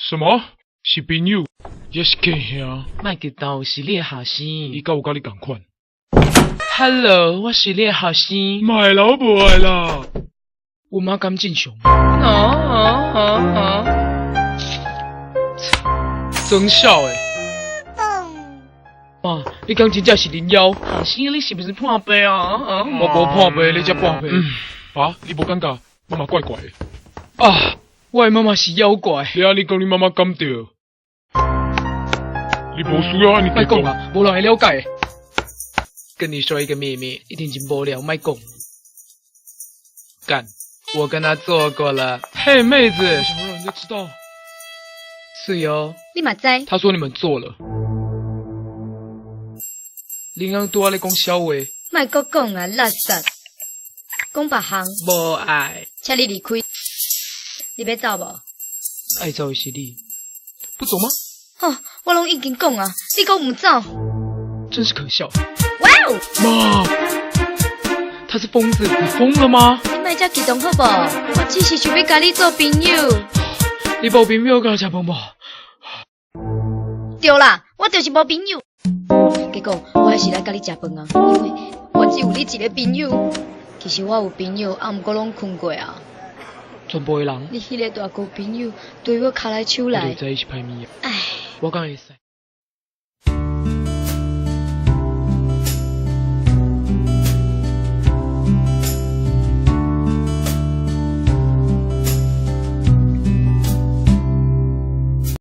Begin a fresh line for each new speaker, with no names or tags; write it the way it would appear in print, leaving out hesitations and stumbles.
什么？是朋友，也是家兄？
莫激动，是你的后生。
伊甲有甲你共款。
Hello， 我是你的后生。
卖老婆的啦！
有妈敢正常？真笑诶！妈，你讲真正是恁妖？后生，你是不是破病啊？
我无破病，你才破病。爸，你无感觉妈妈怪怪的？
啊，我的妈妈是妖怪。
你安尼讲，你妈妈感到？你无需要安尼
莫讲啊，无人会了解。跟你说一个秘密，一点真无聊，莫讲。干，我跟他做过了。嘿，妹子，
想让人家知道。
是哟。
你嘛知？
他说你们做了。林安拄仔咧讲笑话。
莫阁讲啊，垃圾！讲别项。
无爱。
请你离开。你要走无？
爱走的是你，不走吗？
哦，我拢已经讲啊，你讲唔走？
真是可笑。
哇哦！
妈，他是疯子，你疯了吗？
你莫遮激动好无？我只是想要甲你做朋友。
你无朋友甲我食饭无？
对啦，我就是无朋友。结果我还是来甲你食饭啊，因为我只有你一个朋友。其实我有朋友，啊，毋过拢困过啊。
全部的人，
你迄个大哥朋友对我卡来手来。
我在一起拍咪啊！
唉，
我敢会使。